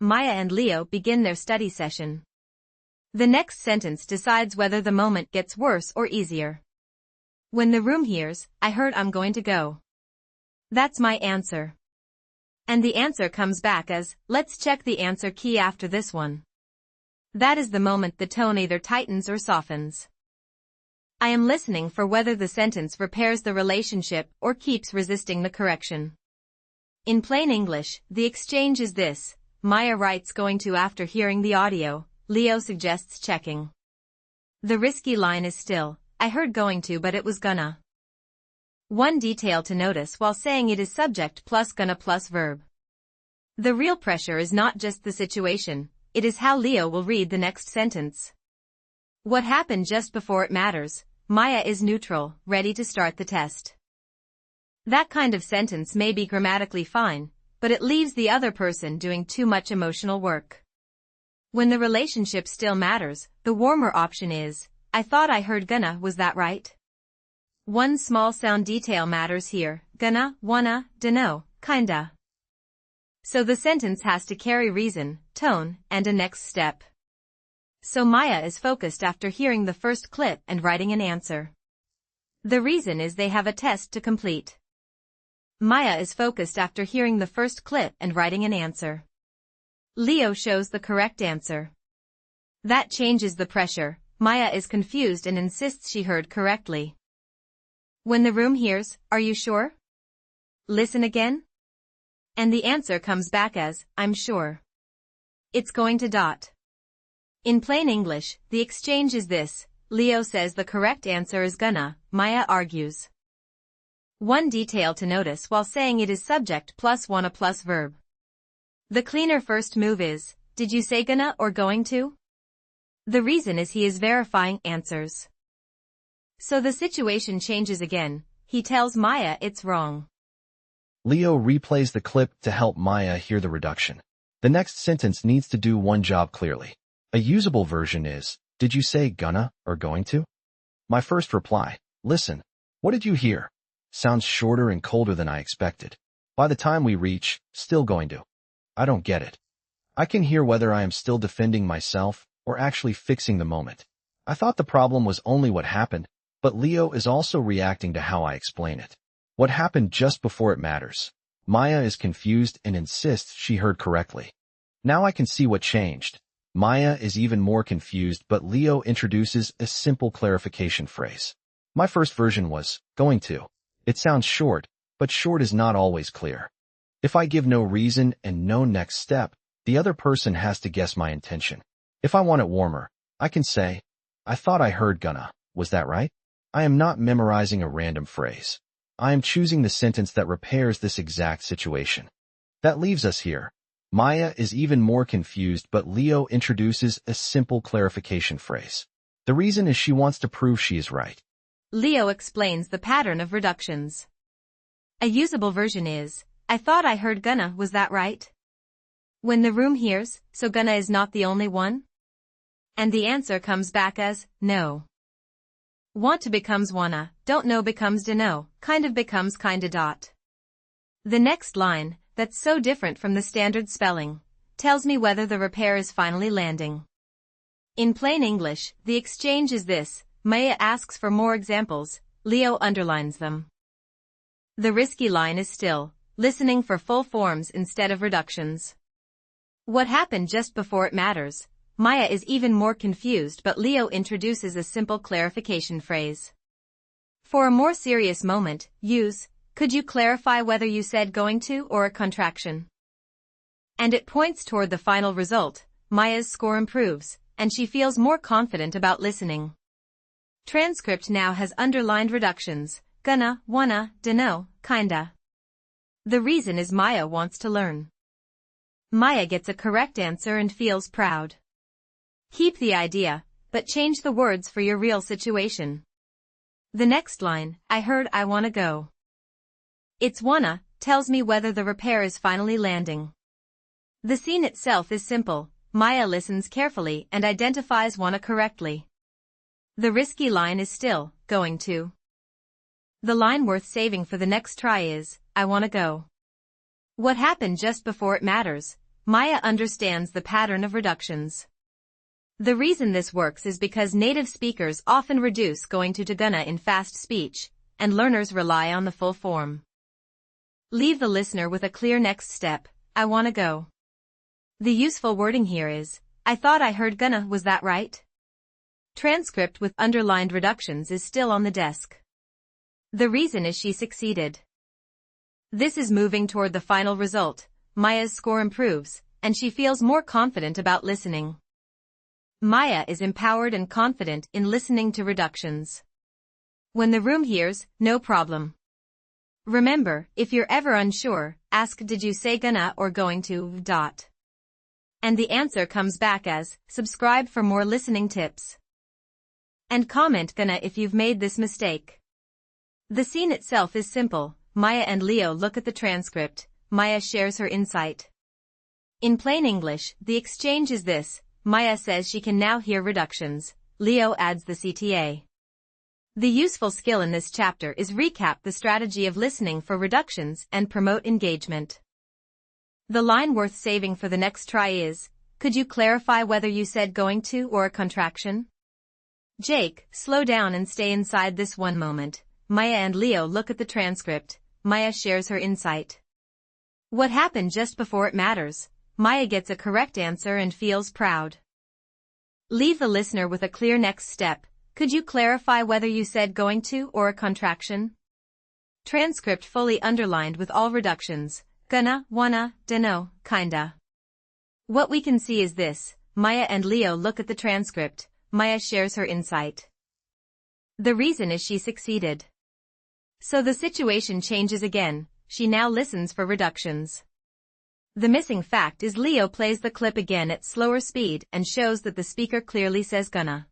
Maya and Leo begin their study session. The next sentence decides whether the moment gets worse or easier. When the room hears, I heard I'm going to go. That's my answer. And the answer comes back as, let's check the answer key after this one. That is the moment the tone either tightens or softens. I am listening for whether the sentence repairs the relationship or keeps resisting the correction. In plain English, the exchange is this: Maya writes going to after hearing the audio, Leo suggests checking. The risky line is still, I heard going to but it was gonna. One detail to notice while saying it is subject plus gonna plus verb. The real pressure is not just the situation, it is how Leo will read the next sentence. What happened just before it matters. Maya is neutral, ready to start the test. That kind of sentence may be grammatically fine, but it leaves the other person doing too much emotional work. When the relationship still matters, the warmer option is, I thought I heard gonna, was that right? One small sound detail matters here, gonna, wanna, dunno, kinda. So the sentence has to carry reason, tone, and a next step. So Maya is focused after hearing the first clip and writing an answer. The reason is they have a test to complete. Maya is focused after hearing the first clip and writing an answer. Leo shows the correct answer. That changes the pressure. Maya is confused and insists she heard correctly. When the room hears, are you sure? Listen again? And the answer comes back as, I'm sure. It's going to dot. In plain English, the exchange is this: Leo says the correct answer is gonna, Maya argues. One detail to notice while saying it is subject plus wanna plus verb. The cleaner first move is, did you say gonna or going to? The reason is he is verifying answers. So the situation changes again. He tells Maya it's wrong. Leo replays the clip to help Maya hear the reduction. The next sentence needs to do one job clearly. A usable version is, did you say gonna or going to? My first reply, listen, what did you hear? Sounds shorter and colder than I expected. By the time we reach, still going to. I don't get it. I can hear whether I am still defending myself or actually fixing the moment. I thought the problem was only what happened, but Leo is also reacting to how I explain it. What happened just before it matters. Maya is confused and insists she heard correctly. Now I can see what changed. Maya is even more confused, but Leo introduces a simple clarification phrase. My first version was, going to. It sounds short, but short is not always clear. If I give no reason and no next step, the other person has to guess my intention. If I want it warmer, I can say, I thought I heard gonna, was that right? I am not memorizing a random phrase. I am choosing the sentence that repairs this exact situation. That leaves us here. Maya is even more confused, but Leo introduces a simple clarification phrase. The reason is she wants to prove she is right. Leo explains the pattern of reductions. A usable version is, I thought I heard gonna, was that right? When the room hears, so gonna is not the only one? And the answer comes back as, no. Want to becomes wanna, don't know becomes dunno, kind of becomes kinda dot. The next line, that's so different from the standard spelling, tells me whether the repair is finally landing. In plain English, the exchange is this: Maya asks for more examples, Leo underlines them. The risky line is still, listening for full forms instead of reductions. What happened just before it matters. Maya is even more confused, but Leo introduces a simple clarification phrase. For a more serious moment, use, could you clarify whether you said going to or a contraction? And it points toward the final result. Maya's score improves, and she feels more confident about listening. Transcript now has underlined reductions, gonna, wanna, dunno, kinda. The reason is Maya wants to learn. Maya gets a correct answer and feels proud. Keep the idea, but change the words for your real situation. The next line, I heard I wanna go. It's wanna, tells me whether the repair is finally landing. The scene itself is simple. Maya listens carefully and identifies wanna correctly. The risky line is still, going to. The line worth saving for the next try is, I wanna go. What happened just before it matters. Maya understands the pattern of reductions. The reason this works is because native speakers often reduce going to gonna in fast speech, and learners rely on the full form. Leave the listener with a clear next step, I wanna go. The useful wording here is, I thought I heard gonna, was that right? Transcript with underlined reductions is still on the desk. The reason is she succeeded. This is moving toward the final result. Maya's score improves, and she feels more confident about listening. Maya is empowered and confident in listening to reductions. When the room hears, no problem. Remember, if you're ever unsure, ask did you say gonna or going to ... And the answer comes back as, subscribe for more listening tips. And comment gonna if you've made this mistake. The scene itself is simple. Maya and Leo look at the transcript. Maya shares her insight. In plain English, the exchange is this. Maya says she can now hear reductions. Leo adds the CTA. The useful skill in this chapter is recap the strategy of listening for reductions and promote engagement. The line worth saving for the next try is, could you clarify whether you said going to or a contraction? Jake, slow down and stay inside this one moment. Maya and Leo look at the transcript. Maya shares her insight. What happened just before it matters. Maya gets a correct answer and feels proud. Leave the listener with a clear next step. Could you clarify whether you said going to or a contraction? Transcript fully underlined with all reductions. Gonna, wanna, dunno, kinda. What we can see is this. Maya and Leo look at the transcript. Maya shares her insight. The reason is she succeeded. So the situation changes again. She now listens for reductions. The missing fact is Leo plays the clip again at slower speed and shows that the speaker clearly says gonna.